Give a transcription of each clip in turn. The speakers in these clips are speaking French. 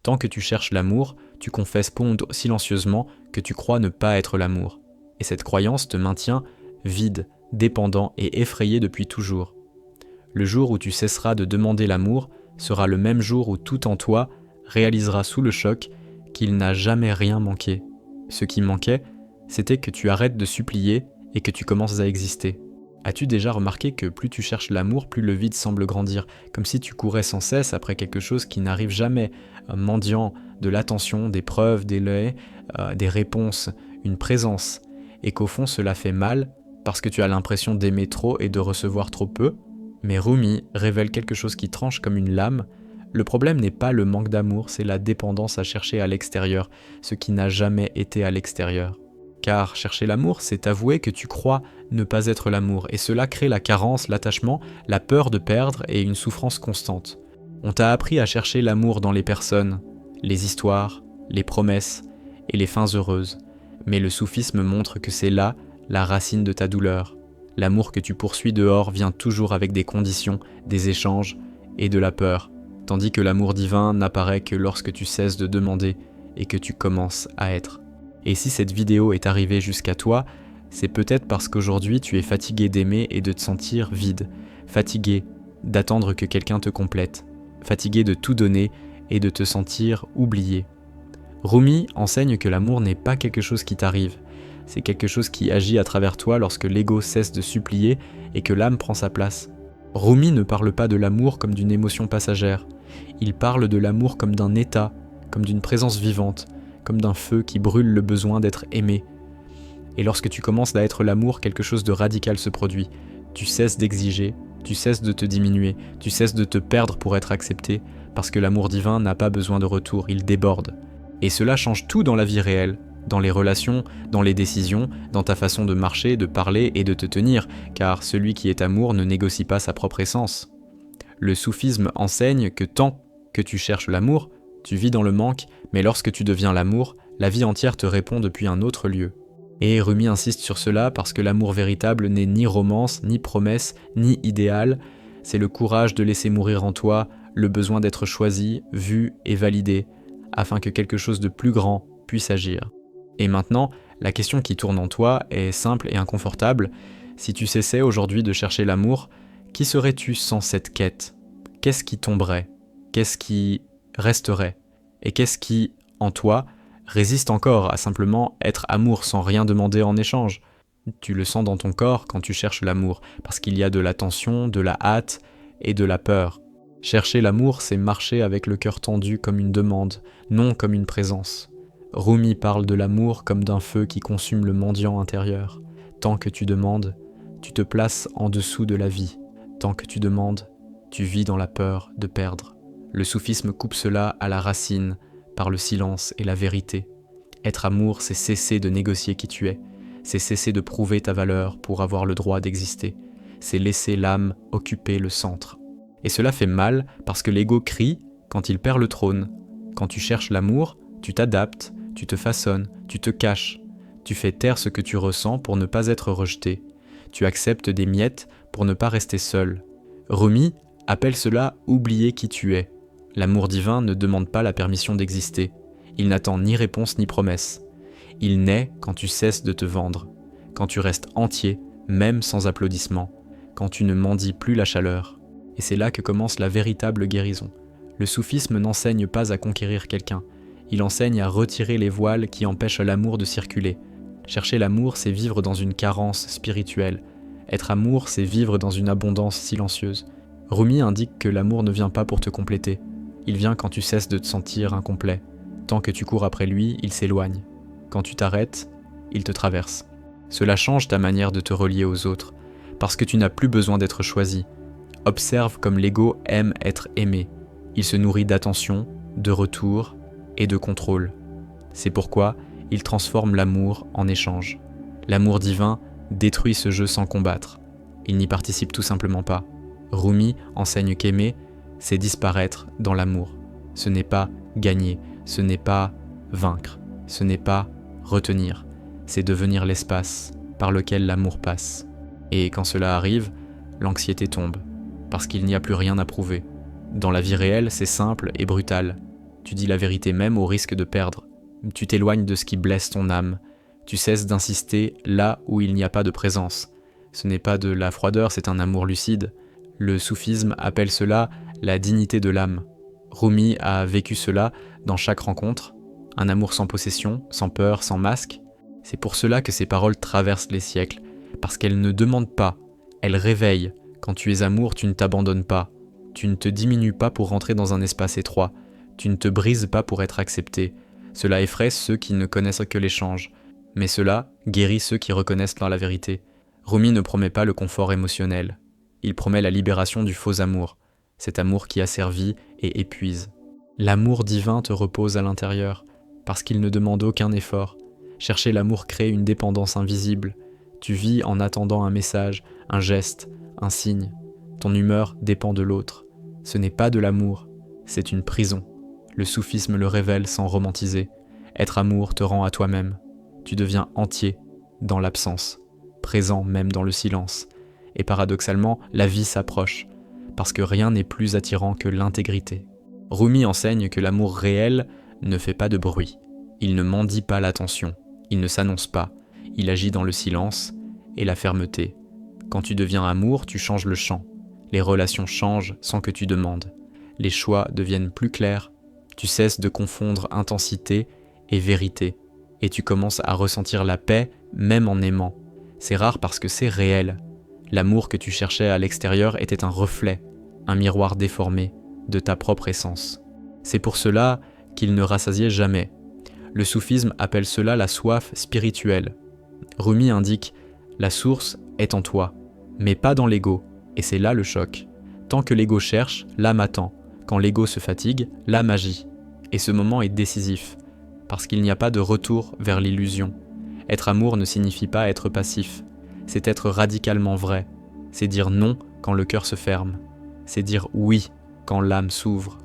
Tant que tu cherches l'amour, tu confesses silencieusement que tu crois ne pas être l'amour. Et cette croyance te maintient vide, dépendant et effrayé depuis toujours. Le jour où tu cesseras de demander l'amour sera le même jour où tout en toi réalisera sous le choc qu'il n'a jamais rien manqué. Ce qui manquait, c'était que tu arrêtes de supplier et que tu commences à exister. As-tu déjà remarqué que plus tu cherches l'amour, plus le vide semble grandir, comme si tu courais sans cesse après quelque chose qui n'arrive jamais, mendiant de l'attention, des preuves, des laits, des réponses, une présence, et qu'au fond cela fait mal parce que tu as l'impression d'aimer trop et de recevoir trop peu? Mais Rumi révèle quelque chose qui tranche comme une lame. Le problème n'est pas le manque d'amour, c'est la dépendance à chercher à l'extérieur, ce qui n'a jamais été à l'extérieur. Car chercher l'amour, c'est avouer que tu crois ne pas être l'amour, et cela crée la carence, l'attachement, la peur de perdre et une souffrance constante. On t'a appris à chercher l'amour dans les personnes, les histoires, les promesses et les fins heureuses. Mais le soufisme montre que c'est là la racine de ta douleur. L'amour que tu poursuis dehors vient toujours avec des conditions, des échanges et de la peur, tandis que l'amour divin n'apparaît que lorsque tu cesses de demander et que tu commences à être. Et si cette vidéo est arrivée jusqu'à toi, c'est peut-être parce qu'aujourd'hui tu es fatigué d'aimer et de te sentir vide, fatigué d'attendre que quelqu'un te complète, fatigué de tout donner et de te sentir oublié. Rumi enseigne que l'amour n'est pas quelque chose qui t'arrive, c'est quelque chose qui agit à travers toi lorsque l'ego cesse de supplier et que l'âme prend sa place. Rumi ne parle pas de l'amour comme d'une émotion passagère, il parle de l'amour comme d'un état, comme d'une présence vivante, comme d'un feu qui brûle le besoin d'être aimé. Et lorsque tu commences à être l'amour, quelque chose de radical se produit. Tu cesses d'exiger, tu cesses de te diminuer, tu cesses de te perdre pour être accepté, parce que l'amour divin n'a pas besoin de retour, il déborde. Et cela change tout dans la vie réelle, dans les relations, dans les décisions, dans ta façon de marcher, de parler et de te tenir, car celui qui est amour ne négocie pas sa propre essence. Le soufisme enseigne que tant que tu cherches l'amour, tu vis dans le manque, mais lorsque tu deviens l'amour, la vie entière te répond depuis un autre lieu. Et Rumi insiste sur cela parce que l'amour véritable n'est ni romance, ni promesse, ni idéal, c'est le courage de laisser mourir en toi le besoin d'être choisi, vu et validé, afin que quelque chose de plus grand puisse agir. Et maintenant, la question qui tourne en toi est simple et inconfortable. Si tu cessais aujourd'hui de chercher l'amour, qui serais-tu sans cette quête? Qu'est-ce qui tomberait? Qu'est-ce qui resterait? Et qu'est-ce qui, en toi, résiste encore à simplement être amour sans rien demander en échange? Tu le sens dans ton corps quand tu cherches l'amour, parce qu'il y a de la tension, de la hâte et de la peur. Chercher l'amour, c'est marcher avec le cœur tendu comme une demande, non comme une présence. Rumi parle de l'amour comme d'un feu qui consume le mendiant intérieur. Tant que tu demandes, tu te places en dessous de la vie. Tant que tu demandes, tu vis dans la peur de perdre. Le soufisme coupe cela à la racine, par le silence et la vérité. Être amour, c'est cesser de négocier qui tu es. C'est cesser de prouver ta valeur pour avoir le droit d'exister. C'est laisser l'âme occuper le centre. Et cela fait mal parce que l'ego crie quand il perd le trône. Quand tu cherches l'amour, tu t'adaptes, tu te façonnes, tu te caches. Tu fais taire ce que tu ressens pour ne pas être rejeté. Tu acceptes des miettes pour ne pas rester seul. Rumi appelle cela oublier qui tu es. L'amour divin ne demande pas la permission d'exister. Il n'attend ni réponse ni promesse. Il naît quand tu cesses de te vendre, quand tu restes entier, même sans applaudissements, quand tu ne mendies plus la chaleur. Et c'est là que commence la véritable guérison. Le soufisme n'enseigne pas à conquérir quelqu'un. Il enseigne à retirer les voiles qui empêchent l'amour de circuler. Chercher l'amour, c'est vivre dans une carence spirituelle. Être amour, c'est vivre dans une abondance silencieuse. Rumi indique que l'amour ne vient pas pour te compléter. Il vient quand tu cesses de te sentir incomplet. Tant que tu cours après lui, il s'éloigne. Quand tu t'arrêtes, il te traverse. Cela change ta manière de te relier aux autres, parce que tu n'as plus besoin d'être choisi. Observe comme l'ego aime être aimé. Il se nourrit d'attention, de retour et de contrôle. C'est pourquoi il transforme l'amour en échange. L'amour divin détruit ce jeu sans combattre. Il n'y participe tout simplement pas. Rumi enseigne qu'aimer, c'est disparaître dans l'amour. Ce n'est pas gagner, ce n'est pas vaincre, ce n'est pas retenir. C'est devenir l'espace par lequel l'amour passe. Et quand cela arrive, l'anxiété tombe, parce qu'il n'y a plus rien à prouver. Dans la vie réelle, c'est simple et brutal. Tu dis la vérité même au risque de perdre. Tu t'éloignes de ce qui blesse ton âme. Tu cesses d'insister là où il n'y a pas de présence. Ce n'est pas de la froideur, c'est un amour lucide. Le soufisme appelle cela la dignité de l'âme. Rumi a vécu cela dans chaque rencontre, un amour sans possession, sans peur, sans masque. C'est pour cela que ses paroles traversent les siècles, parce qu'elles ne demandent pas, elles réveillent. Quand tu es amour, tu ne t'abandonnes pas. Tu ne te diminues pas pour rentrer dans un espace étroit. Tu ne te brises pas pour être accepté. Cela effraie ceux qui ne connaissent que l'échange. Mais cela guérit ceux qui reconnaissent la vérité. Rumi ne promet pas le confort émotionnel. Il promet la libération du faux amour, cet amour qui asservit et épuise. L'amour divin te repose à l'intérieur, parce qu'il ne demande aucun effort. Chercher l'amour crée une dépendance invisible. Tu vis en attendant un message, un geste, un signe. Ton humeur dépend de l'autre. Ce n'est pas de l'amour, c'est une prison. Le soufisme le révèle sans romantiser. Être amour te rend à toi-même. Tu deviens entier, dans l'absence, présent même dans le silence. Et paradoxalement, la vie s'approche, parce que rien n'est plus attirant que l'intégrité. Rumi enseigne que l'amour réel ne fait pas de bruit. Il ne mendie pas l'attention, il ne s'annonce pas, il agit dans le silence et la fermeté. Quand tu deviens amour, tu changes le champ. Les relations changent sans que tu demandes. Les choix deviennent plus clairs. Tu cesses de confondre intensité et vérité. Et tu commences à ressentir la paix même en aimant. C'est rare parce que c'est réel. L'amour que tu cherchais à l'extérieur était un reflet, un miroir déformé de ta propre essence. C'est pour cela qu'il ne rassasiait jamais. Le soufisme appelle cela la soif spirituelle. Rumi indique « la source est en toi, mais pas dans l'ego ». Et c'est là le choc. Tant que l'ego cherche, l'âme attend. Quand l'ego se fatigue, l'âme agit. Et ce moment est décisif, parce qu'il n'y a pas de retour vers l'illusion. Être amour ne signifie pas être passif. C'est être radicalement vrai. C'est dire non quand le cœur se ferme. C'est dire oui quand l'âme s'ouvre.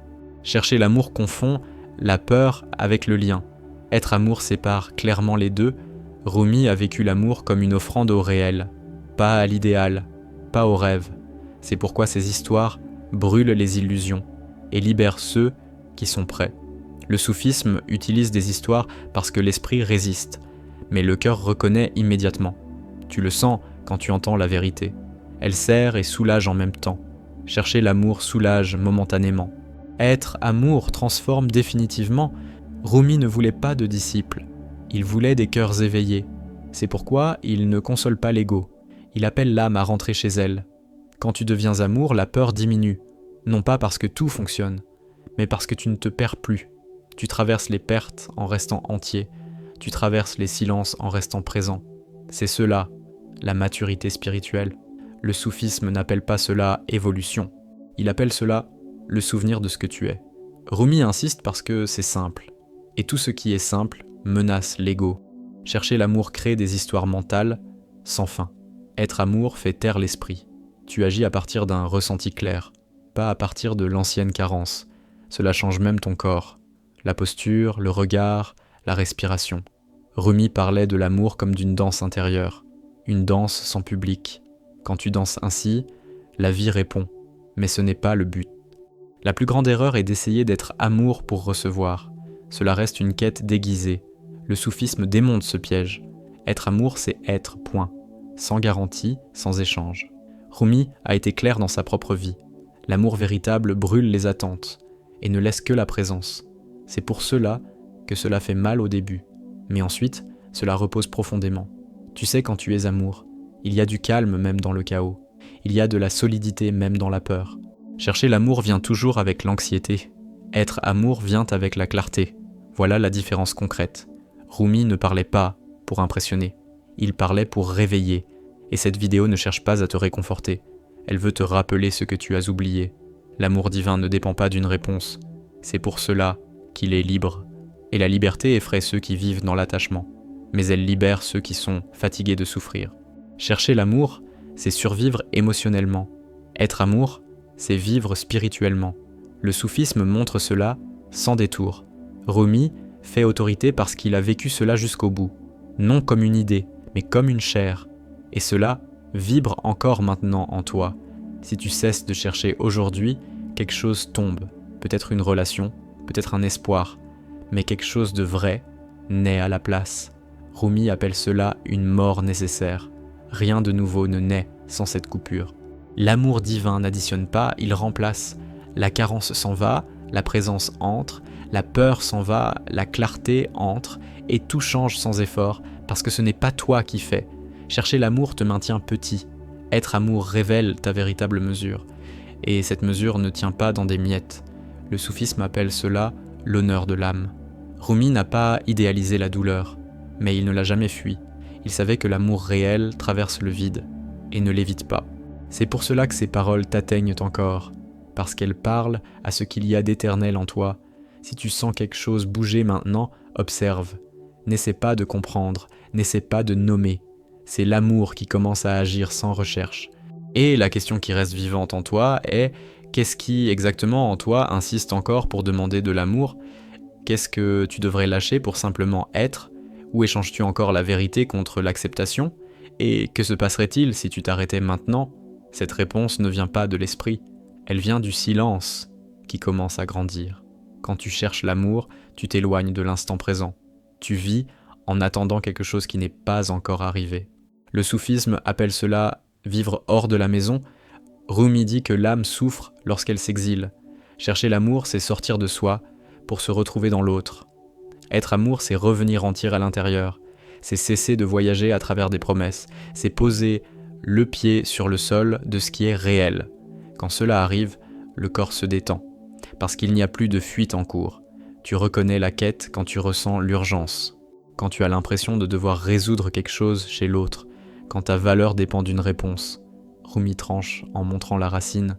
Chercher l'amour confond la peur avec le lien. Être amour sépare clairement les deux. Rumi a vécu l'amour comme une offrande au réel, pas à l'idéal, pas au rêve. C'est pourquoi ces histoires brûlent les illusions et libèrent ceux qui sont prêts. Le soufisme utilise des histoires parce que l'esprit résiste, mais le cœur reconnaît immédiatement. Tu le sens quand tu entends la vérité. Elle sert et soulage en même temps. Chercher l'amour soulage momentanément. Être amour transforme définitivement. Rumi ne voulait pas de disciples. Il voulait des cœurs éveillés. C'est pourquoi il ne console pas l'ego. Il appelle l'âme à rentrer chez elle. Quand tu deviens amour, la peur diminue. Non pas parce que tout fonctionne, mais parce que tu ne te perds plus. Tu traverses les pertes en restant entier. Tu traverses les silences en restant présent. C'est cela, la maturité spirituelle. Le soufisme n'appelle pas cela évolution. Il appelle cela le souvenir de ce que tu es. Rumi insiste parce que c'est simple. Et tout ce qui est simple menace l'ego. Chercher l'amour crée des histoires mentales sans fin. Être amour fait taire l'esprit. Tu agis à partir d'un ressenti clair, pas à partir de l'ancienne carence. Cela change même ton corps. La posture, le regard, la respiration. Rumi parlait de l'amour comme d'une danse intérieure, une danse sans public. Quand tu danses ainsi, la vie répond, mais ce n'est pas le but. La plus grande erreur est d'essayer d'être amour pour recevoir. Cela reste une quête déguisée. Le soufisme démonte ce piège. Être amour, c'est être, point. Sans garantie, sans échange. Rumi a été clair dans sa propre vie. L'amour véritable brûle les attentes et ne laisse que la présence. C'est pour cela que cela fait mal au début, mais ensuite, cela repose profondément. Tu sais quand tu es amour, il y a du calme même dans le chaos. Il y a de la solidité même dans la peur. Chercher l'amour vient toujours avec l'anxiété. Être amour vient avec la clarté. Voilà la différence concrète. Rumi ne parlait pas pour impressionner. Il parlait pour réveiller. Et cette vidéo ne cherche pas à te réconforter. Elle veut te rappeler ce que tu as oublié. L'amour divin ne dépend pas d'une réponse. C'est pour cela qu'il est libre. Et la liberté effraie ceux qui vivent dans l'attachement. Mais elle libère ceux qui sont fatigués de souffrir. Chercher l'amour, c'est survivre émotionnellement. Être amour, c'est vivre spirituellement. Le soufisme montre cela sans détour. Rumi fait autorité parce qu'il a vécu cela jusqu'au bout. Non comme une idée, mais comme une chair. Et cela vibre encore maintenant en toi. Si tu cesses de chercher aujourd'hui, quelque chose tombe. Peut-être une relation, peut-être un espoir, mais quelque chose de vrai naît à la place. Rumi appelle cela une mort nécessaire. Rien de nouveau ne naît sans cette coupure. L'amour divin n'additionne pas, il remplace. La carence s'en va, la présence entre, la peur s'en va, la clarté entre, et tout change sans effort, parce que ce n'est pas toi qui fais. Chercher l'amour te maintient petit. Être amour révèle ta véritable mesure. Et cette mesure ne tient pas dans des miettes. Le soufisme appelle cela l'honneur de l'âme. Rumi n'a pas idéalisé la douleur, mais il ne l'a jamais fui. Il savait que l'amour réel traverse le vide, et ne l'évite pas. C'est pour cela que ces paroles t'atteignent encore, parce qu'elles parlent à ce qu'il y a d'éternel en toi. Si tu sens quelque chose bouger maintenant, observe. N'essaie pas de comprendre, n'essaie pas de nommer. C'est l'amour qui commence à agir sans recherche. Et la question qui reste vivante en toi est, qu'est-ce qui exactement en toi insiste encore pour demander de l'amour ? Qu'est-ce que tu devrais lâcher pour simplement être ? Où échanges-tu encore la vérité contre l'acceptation ? Et que se passerait-il si tu t'arrêtais maintenant ? Cette réponse ne vient pas de l'esprit, elle vient du silence qui commence à grandir. Quand tu cherches l'amour, tu t'éloignes de l'instant présent. Tu vis en attendant quelque chose qui n'est pas encore arrivé. Le soufisme appelle cela vivre hors de la maison. Rumi dit que l'âme souffre lorsqu'elle s'exile. Chercher l'amour, c'est sortir de soi pour se retrouver dans l'autre. Être amour, c'est revenir entier à l'intérieur. C'est cesser de voyager à travers des promesses. C'est poser le pied sur le sol de ce qui est réel. Quand cela arrive, le corps se détend, parce qu'il n'y a plus de fuite en cours. Tu reconnais la quête quand tu ressens l'urgence, quand tu as l'impression de devoir résoudre quelque chose chez l'autre, quand ta valeur dépend d'une réponse. Rumi tranche en montrant la racine.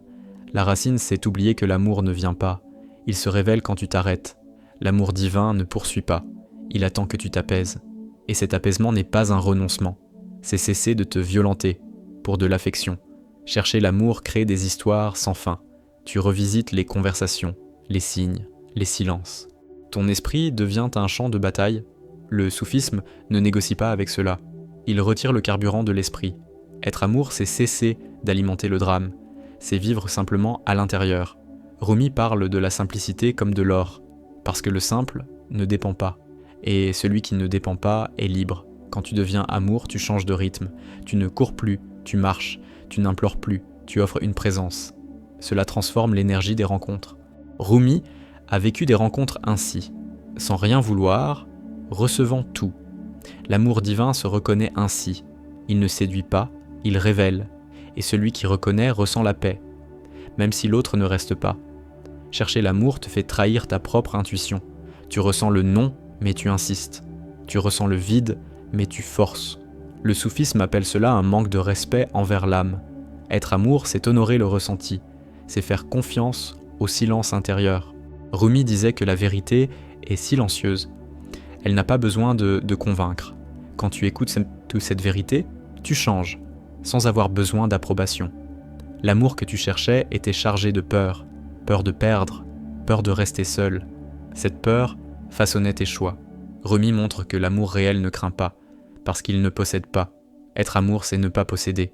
La racine, c'est oublier que l'amour ne vient pas. Il se révèle quand tu t'arrêtes. L'amour divin ne poursuit pas. Il attend que tu t'apaises. Et cet apaisement n'est pas un renoncement. C'est cesser de te violenter pour de l'affection. Chercher l'amour crée des histoires sans fin. Tu revisites les conversations, les signes, les silences. Ton esprit devient un champ de bataille. Le soufisme ne négocie pas avec cela. Il retire le carburant de l'esprit. Être amour, c'est cesser d'alimenter le drame. C'est vivre simplement à l'intérieur. Rumi parle de la simplicité comme de l'or, parce que le simple ne dépend pas. Et celui qui ne dépend pas est libre. Quand tu deviens amour, tu changes de rythme. Tu ne cours plus, tu marches. Tu n'implores plus, tu offres une présence. Cela transforme l'énergie des rencontres. Rumi a vécu des rencontres ainsi, sans rien vouloir, recevant tout. L'amour divin se reconnaît ainsi. Il ne séduit pas, il révèle. Et celui qui reconnaît ressent la paix, même si l'autre ne reste pas. Chercher l'amour te fait trahir ta propre intuition. Tu ressens le non, mais tu insistes. Tu ressens le vide, mais tu forces. Le soufisme appelle cela un manque de respect envers l'âme. Être amour, c'est honorer le ressenti. C'est faire confiance au silence intérieur. Rumi disait que la vérité est silencieuse. Elle n'a pas besoin de convaincre. Quand tu écoutes cette vérité, tu changes, sans avoir besoin d'approbation. L'amour que tu cherchais était chargé de peur. Peur de perdre, peur de rester seul. Cette peur façonnait tes choix. Rumi montre que l'amour réel ne craint pas, parce qu'il ne possède pas. Être amour, c'est ne pas posséder,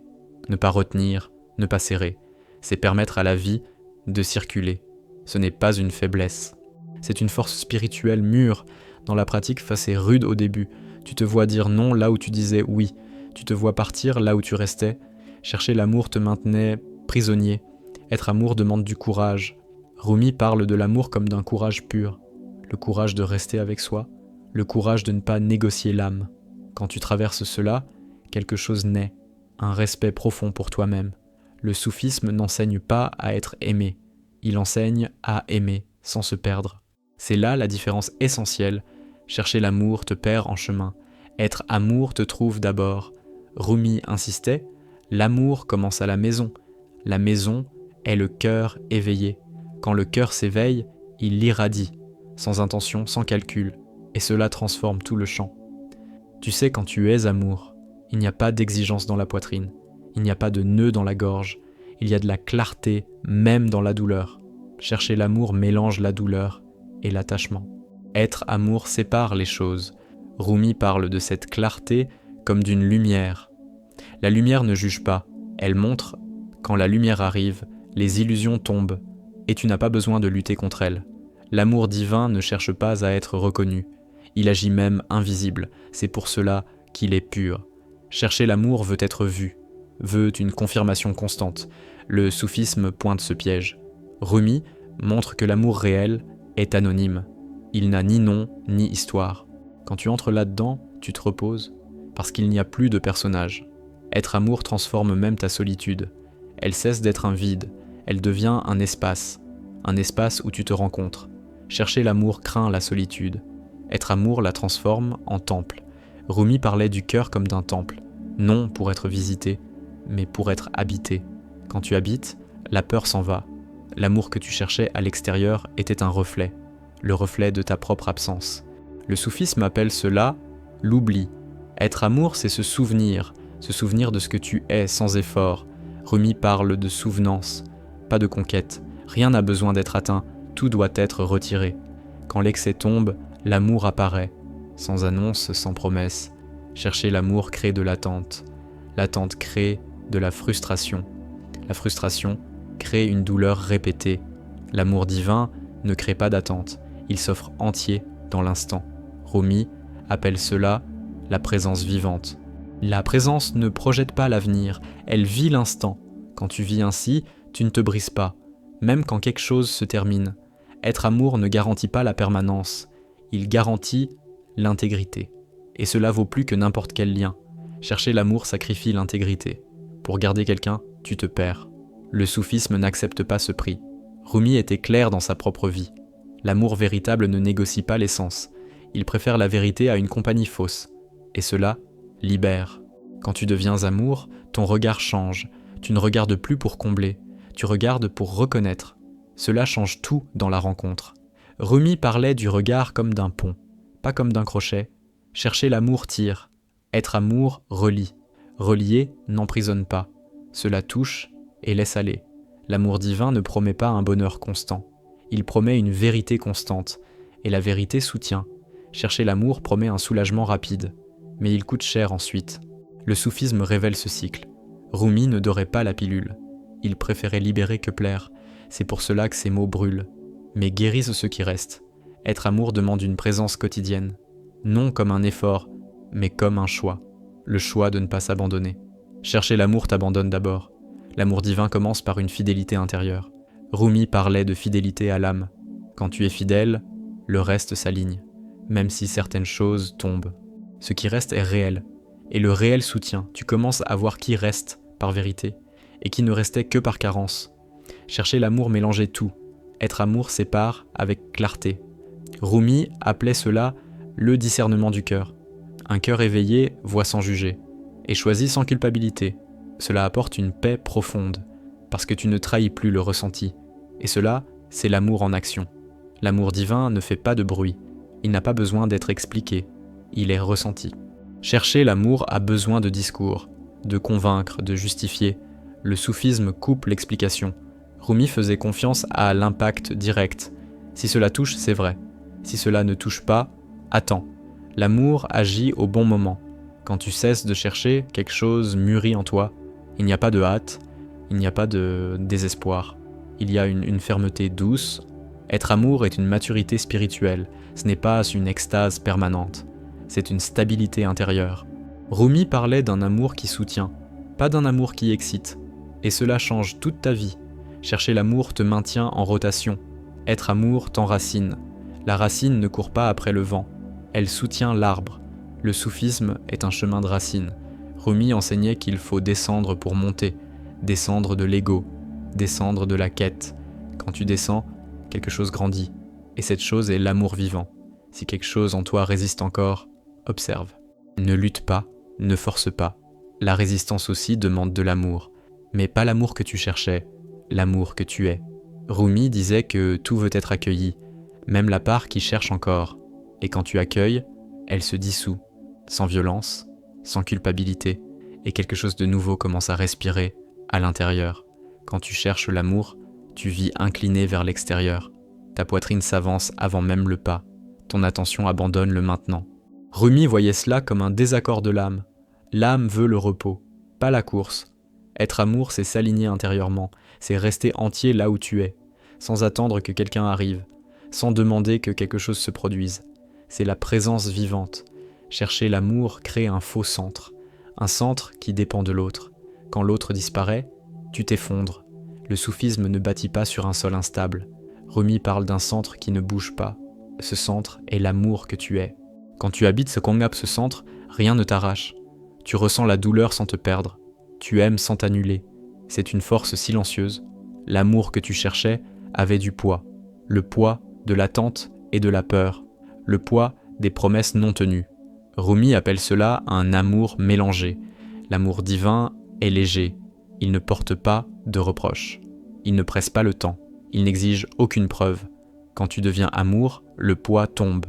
ne pas retenir, ne pas serrer. C'est permettre à la vie de circuler. Ce n'est pas une faiblesse. C'est une force spirituelle mûre. Dans la pratique, c'est rude au début. Tu te vois dire non là où tu disais oui. Tu te vois partir là où tu restais. Chercher l'amour te maintenait prisonnier. Être amour demande du courage. Rumi parle de l'amour comme d'un courage pur. Le courage de rester avec soi. Le courage de ne pas négocier l'âme. Quand tu traverses cela, quelque chose naît, un respect profond pour toi-même. Le soufisme n'enseigne pas à être aimé, il enseigne à aimer sans se perdre. C'est là la différence essentielle. Chercher l'amour te perd en chemin. Être amour te trouve d'abord. Rumi insistait, l'amour commence à la maison. La maison est le cœur éveillé. Quand le cœur s'éveille, il l'irradie, sans intention, sans calcul, et cela transforme tout le champ. Tu sais quand tu es amour, il n'y a pas d'exigence dans la poitrine, il n'y a pas de nœud dans la gorge, il y a de la clarté même dans la douleur. Chercher l'amour mélange la douleur et l'attachement. Être amour sépare les choses. Rumi parle de cette clarté comme d'une lumière. La lumière ne juge pas, elle montre, quand la lumière arrive, les illusions tombent, et tu n'as pas besoin de lutter contre elles. L'amour divin ne cherche pas à être reconnu. Il agit même invisible, c'est pour cela qu'il est pur. Chercher l'amour veut être vu, veut une confirmation constante. Le soufisme pointe ce piège. Rumi montre que l'amour réel est anonyme. Il n'a ni nom ni histoire. Quand tu entres là-dedans, tu te reposes, parce qu'il n'y a plus de personnage. Être amour transforme même ta solitude. Elle cesse d'être un vide, elle devient un espace où tu te rencontres. Chercher l'amour craint la solitude. Être amour la transforme en temple. Rumi parlait du cœur comme d'un temple, non pour être visité, mais pour être habité. Quand tu habites, la peur s'en va. L'amour que tu cherchais à l'extérieur était un reflet, le reflet de ta propre absence. Le soufisme appelle cela l'oubli. Être amour, c'est se souvenir de ce que tu es sans effort. Rumi parle de souvenance, pas de conquête. Rien n'a besoin d'être atteint, tout doit être retiré. Quand l'excès tombe, l'amour apparaît, sans annonce, sans promesse. Chercher l'amour crée de l'attente. L'attente crée de la frustration. La frustration crée une douleur répétée. L'amour divin ne crée pas d'attente, il s'offre entier dans l'instant. Rumi appelle cela la présence vivante. La présence ne projette pas l'avenir, elle vit l'instant. Quand tu vis ainsi, tu ne te brises pas, même quand quelque chose se termine. Être amour ne garantit pas la permanence, il garantit l'intégrité. Et cela vaut plus que n'importe quel lien. Chercher l'amour sacrifie l'intégrité. Pour garder quelqu'un, tu te perds. Le soufisme n'accepte pas ce prix. Rumi était clair dans sa propre vie. L'amour véritable ne négocie pas l'essence. Il préfère la vérité à une compagnie fausse. Et cela libère. Quand tu deviens amour, ton regard change. Tu ne regardes plus pour combler, tu regardes pour reconnaître. Cela change tout dans la rencontre. Rumi parlait du regard comme d'un pont, pas comme d'un crochet. Chercher l'amour tire. Être amour relie. Relier n'emprisonne pas. Cela touche et laisse aller. L'amour divin ne promet pas un bonheur constant. Il promet une vérité constante. Et la vérité soutient. Chercher l'amour promet un soulagement rapide. Mais il coûte cher ensuite. Le soufisme révèle ce cycle. Rumi ne dorait pas la pilule. Il préférait libérer que plaire. C'est pour cela que ses mots brûlent. Mais guérissent ce qui reste. Être amour demande une présence quotidienne. Non comme un effort, mais comme un choix. Le choix de ne pas s'abandonner. Chercher l'amour t'abandonne d'abord. L'amour divin commence par une fidélité intérieure. Rumi parlait de fidélité à l'âme. Quand tu es fidèle, le reste s'aligne. Même si certaines choses tombent. Ce qui reste est réel. Et le réel soutient. Tu commences à voir qui reste par vérité et qui ne restait que par carence. Chercher l'amour mélangeait tout. Être amour sépare avec clarté. Rumi appelait cela le discernement du cœur. Un cœur éveillé voit sans juger et choisit sans culpabilité. Cela apporte une paix profonde parce que tu ne trahis plus le ressenti. Et cela, c'est l'amour en action. L'amour divin ne fait pas de bruit. Il n'a pas besoin d'être expliqué. Il est ressenti. Chercher l'amour a besoin de discours, de convaincre, de justifier. Le soufisme coupe l'explication. Rumi faisait confiance à l'impact direct. Si cela touche, c'est vrai. Si cela ne touche pas, attends. L'amour agit au bon moment. Quand tu cesses de chercher, quelque chose mûrit en toi. Il n'y a pas de hâte, il n'y a pas de désespoir. Il y a une fermeté douce. Être amour est une maturité spirituelle. Ce n'est pas une extase permanente. C'est une stabilité intérieure. Rumi parlait d'un amour qui soutient, pas d'un amour qui excite. Et cela change toute ta vie. Chercher l'amour te maintient en rotation. Être amour t'enracine. La racine ne court pas après le vent. Elle soutient l'arbre. Le soufisme est un chemin de racines. Rumi enseignait qu'il faut descendre pour monter, descendre de l'ego, descendre de la quête. Quand tu descends, quelque chose grandit. Et cette chose est l'amour vivant. Si quelque chose en toi résiste encore, observe. Ne lutte pas, ne force pas. La résistance aussi demande de l'amour. Mais pas l'amour que tu cherchais, l'amour que tu es. Rumi disait que tout veut être accueilli, même la part qui cherche encore. Et quand tu accueilles, elle se dissout, sans violence, sans culpabilité, et quelque chose de nouveau commence à respirer à l'intérieur. Quand tu cherches l'amour, tu vis incliné vers l'extérieur. Ta poitrine s'avance avant même le pas. Ton attention abandonne le maintenant. Rumi voyait cela comme un désaccord de l'âme. L'âme veut le repos, pas la course. Être amour, c'est s'aligner intérieurement, c'est rester entier là où tu es, sans attendre que quelqu'un arrive, sans demander que quelque chose se produise. C'est la présence vivante. Chercher l'amour crée un faux centre, un centre qui dépend de l'autre. Quand l'autre disparaît, tu t'effondres. Le soufisme ne bâtit pas sur un sol instable. Rumi parle d'un centre qui ne bouge pas. Ce centre est l'amour que tu es. Quand tu habites ce Konghap, ce centre, rien ne t'arrache. Tu ressens la douleur sans te perdre. Tu aimes sans t'annuler. C'est une force silencieuse. L'amour que tu cherchais avait du poids. Le poids de l'attente et de la peur. Le poids des promesses non tenues. Rumi appelle cela un amour mélangé. L'amour divin est léger. Il ne porte pas de reproches. Il ne presse pas le temps. Il n'exige aucune preuve. Quand tu deviens amour, le poids tombe.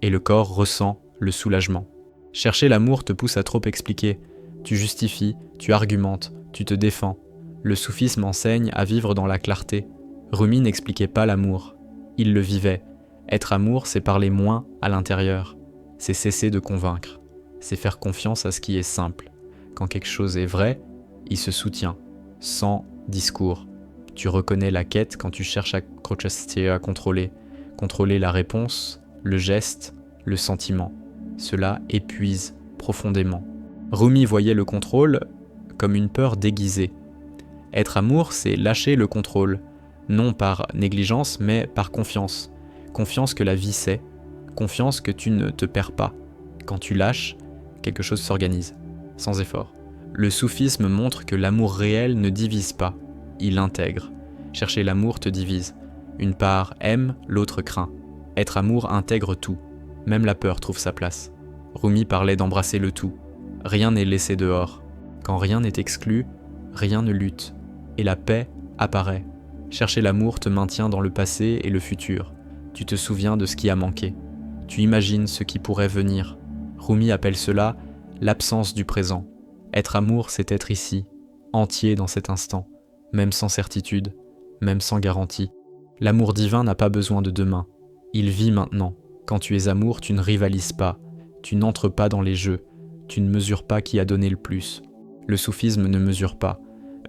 Et le corps ressent le soulagement. Chercher l'amour te pousse à trop expliquer. Tu justifies, tu argumentes, tu te défends. Le soufisme enseigne à vivre dans la clarté. Rumi n'expliquait pas l'amour. Il le vivait. Être amour, c'est parler moins à l'intérieur. C'est cesser de convaincre. C'est faire confiance à ce qui est simple. Quand quelque chose est vrai, il se soutient, sans discours. Tu reconnais la quête quand tu cherches à contrôler. Contrôler la réponse, le geste, le sentiment. Cela épuise profondément. Rumi voyait le contrôle comme une peur déguisée. Être amour, c'est lâcher le contrôle, non par négligence, mais par confiance. Confiance que la vie sait, confiance que tu ne te perds pas. Quand tu lâches, quelque chose s'organise, sans effort. Le soufisme montre que l'amour réel ne divise pas, il intègre. Chercher l'amour te divise. Une part aime, l'autre craint. Être amour intègre tout. Même la peur trouve sa place. Rumi parlait d'embrasser le tout. Rien n'est laissé dehors. Quand rien n'est exclu, rien ne lutte. Et la paix apparaît. Chercher l'amour te maintient dans le passé et le futur. Tu te souviens de ce qui a manqué. Tu imagines ce qui pourrait venir. Rumi appelle cela l'absence du présent. Être amour, c'est être ici, entier dans cet instant, même sans certitude, même sans garantie. L'amour divin n'a pas besoin de demain. Il vit maintenant. Quand tu es amour, tu ne rivalises pas. Tu n'entres pas dans les jeux. Tu ne mesures pas qui a donné le plus. Le soufisme ne mesure pas.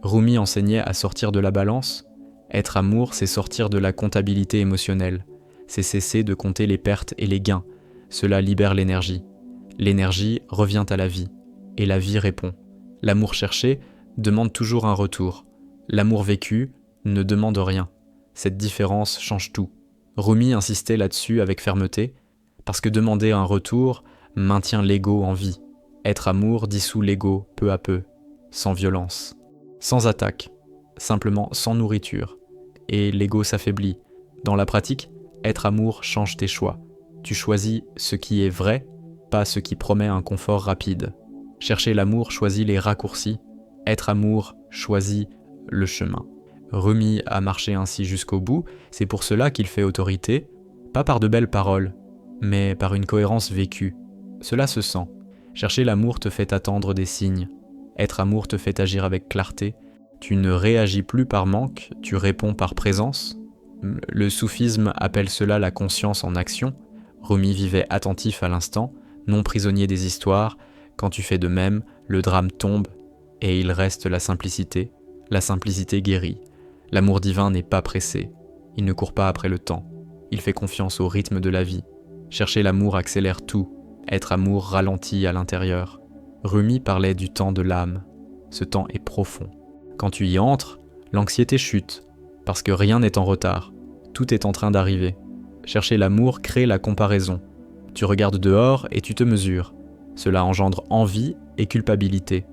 Rumi enseignait à sortir de la balance. Être amour, c'est sortir de la comptabilité émotionnelle. C'est cesser de compter les pertes et les gains. Cela libère l'énergie. L'énergie revient à la vie. Et la vie répond. L'amour cherché demande toujours un retour. L'amour vécu ne demande rien. Cette différence change tout. Rumi insistait là-dessus avec fermeté, parce que demander un retour maintient l'ego en vie. Être amour dissout l'ego peu à peu, sans violence, sans attaque, simplement sans nourriture. Et l'ego s'affaiblit. Dans la pratique, être amour change tes choix. Tu choisis ce qui est vrai, pas ce qui promet un confort rapide. Chercher l'amour choisit les raccourcis. Être amour choisit le chemin. Rumi a marché ainsi jusqu'au bout, c'est pour cela qu'il fait autorité, pas par de belles paroles, mais par une cohérence vécue. Cela se sent. Chercher l'amour te fait attendre des signes. Être amour te fait agir avec clarté. Tu ne réagis plus par manque, tu réponds par présence. Le soufisme appelle cela la conscience en action. Rumi vivait attentif à l'instant, non prisonnier des histoires. Quand tu fais de même, le drame tombe et il reste la simplicité. La simplicité guérit. L'amour divin n'est pas pressé. Il ne court pas après le temps. Il fait confiance au rythme de la vie. Chercher l'amour accélère tout. Être amour ralentit à l'intérieur. Rumi parlait du temps de l'âme. Ce temps est profond. Quand tu y entres, l'anxiété chute, parce que rien n'est en retard. Tout est en train d'arriver. Chercher l'amour crée la comparaison. Tu regardes dehors et tu te mesures. Cela engendre envie et culpabilité.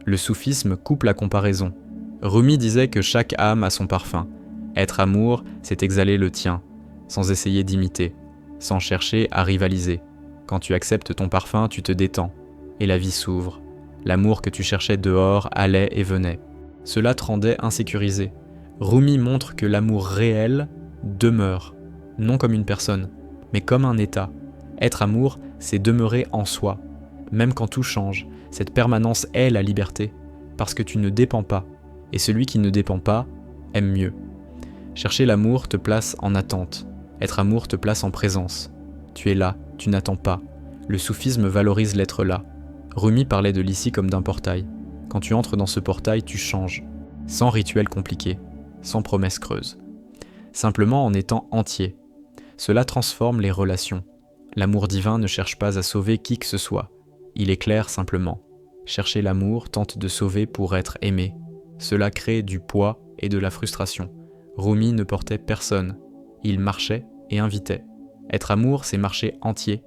Le soufisme coupe la comparaison. Rumi disait que chaque âme a son parfum. Être amour, c'est exhaler le tien, sans essayer d'imiter, sans chercher à rivaliser. Quand tu acceptes ton parfum, tu te détends, et la vie s'ouvre. L'amour que tu cherchais dehors allait et venait. Cela te rendait insécurisé. Rumi montre que l'amour réel demeure, non comme une personne, mais comme un état. Être amour, c'est demeurer en soi. Même quand tout change, cette permanence est la liberté, parce que tu ne dépends pas. Et celui qui ne dépend pas aime mieux. Chercher l'amour te place en attente. Être amour te place en présence. Tu es là, tu n'attends pas. Le soufisme valorise l'être là. Rumi parlait de l'ici comme d'un portail. Quand tu entres dans ce portail, tu changes. Sans rituel compliqué, sans promesse creuse. Simplement en étant entier. Cela transforme les relations. L'amour divin ne cherche pas à sauver qui que ce soit. Il éclaire simplement. Chercher l'amour tente de sauver pour être aimé. Cela crée du poids et de la frustration. Rumi ne portait personne. Il marchait et invitait. Être amour, c'est marcher entier.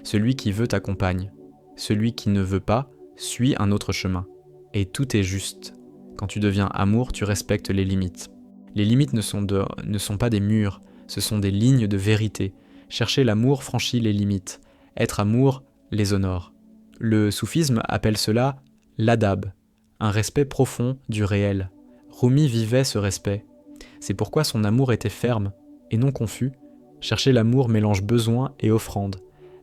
Celui qui veut t'accompagne. Celui qui ne veut pas suit un autre chemin. Et tout est juste. Quand tu deviens amour, tu respectes les limites. Les limites ne sont pas des murs, ce sont des lignes de vérité. Chercher l'amour franchit les limites. Être amour les honore. Le soufisme appelle cela l'adab, un respect profond du réel. Rumi vivait ce respect. C'est pourquoi son amour était ferme et non confus. Chercher l'amour mélange besoin et offrande.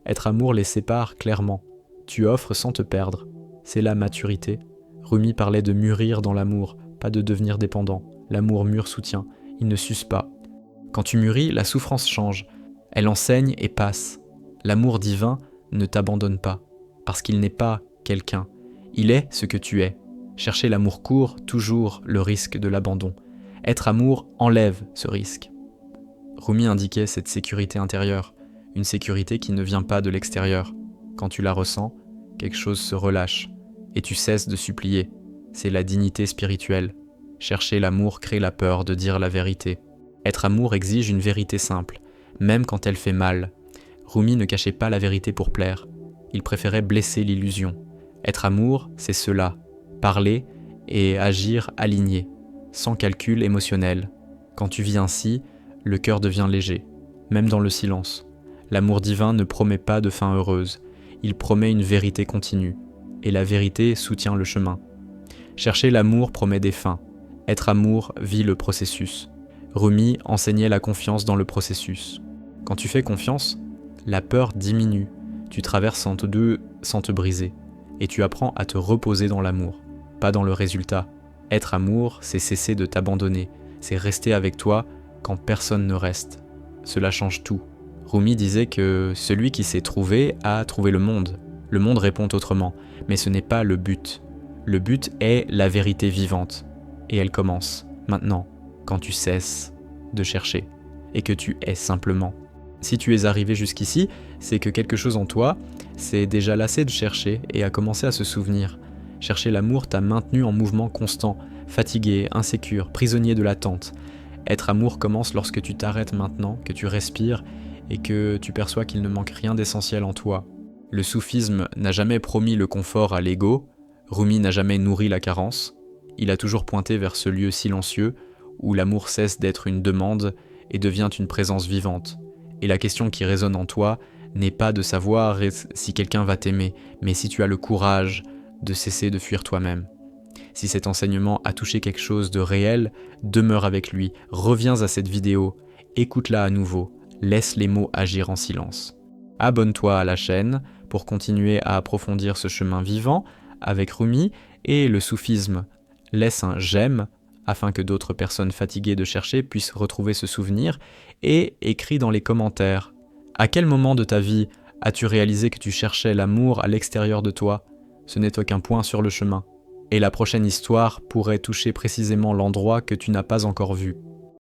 Être amour les sépare clairement. Tu offres sans te perdre. C'est la maturité. Rumi parlait de mûrir dans l'amour, pas de devenir dépendant. L'amour mûr soutient, il ne s'use pas. Quand tu mûris, la souffrance change. Elle enseigne et passe. L'amour divin ne t'abandonne pas, parce qu'il n'est pas quelqu'un. Il est ce que tu es. Chercher l'amour court toujours le risque de l'abandon. Être amour enlève ce risque. Rumi indiquait cette sécurité intérieure, une sécurité qui ne vient pas de l'extérieur. Quand tu la ressens, quelque chose se relâche, et tu cesses de supplier. C'est la dignité spirituelle. Chercher l'amour crée la peur de dire la vérité. Être amour exige une vérité simple, même quand elle fait mal. Rumi ne cachait pas la vérité pour plaire. Il préférait blesser l'illusion. Être amour, c'est cela. Parler et agir aligné, sans calcul émotionnel. Quand tu vis ainsi, le cœur devient léger, même dans le silence. L'amour divin ne promet pas de fin heureuse. Il promet une vérité continue. Et la vérité soutient le chemin. Chercher l'amour promet des fins. Être amour vit le processus. Rumi enseignait la confiance dans le processus. Quand tu fais confiance, la peur diminue. Tu traverses entre deux sans te briser. Et tu apprends à te reposer dans l'amour, pas dans le résultat. Être amour, c'est cesser de t'abandonner. C'est rester avec toi quand personne ne reste. Cela change tout. Rumi disait que celui qui s'est trouvé a trouvé le monde. Le monde répond autrement, mais ce n'est pas le but. Le but est la vérité vivante. Et elle commence, maintenant, quand tu cesses de chercher, et que tu es simplement. Si tu es arrivé jusqu'ici, c'est que quelque chose en toi s'est déjà lassé de chercher et a commencé à se souvenir. Chercher l'amour t'a maintenu en mouvement constant, fatigué, insécure, prisonnier de l'attente. Être amour commence lorsque tu t'arrêtes maintenant, que tu respires et que tu perçois qu'il ne manque rien d'essentiel en toi. Le soufisme n'a jamais promis le confort à l'ego, Rumi n'a jamais nourri la carence, il a toujours pointé vers ce lieu silencieux où l'amour cesse d'être une demande et devient une présence vivante. Et la question qui résonne en toi n'est pas de savoir si quelqu'un va t'aimer, mais si tu as le courage de cesser de fuir toi-même. Si cet enseignement a touché quelque chose de réel, demeure avec lui, reviens à cette vidéo, écoute-la à nouveau, laisse les mots agir en silence. Abonne-toi à la chaîne pour continuer à approfondir ce chemin vivant avec Rumi et le soufisme. Laisse un j'aime afin que d'autres personnes fatiguées de chercher puissent retrouver ce souvenir et écris dans les commentaires. À quel moment de ta vie as-tu réalisé que tu cherchais l'amour à l'extérieur de toi ? Ce n'est aucun point sur le chemin. Et la prochaine histoire pourrait toucher précisément l'endroit que tu n'as pas encore vu.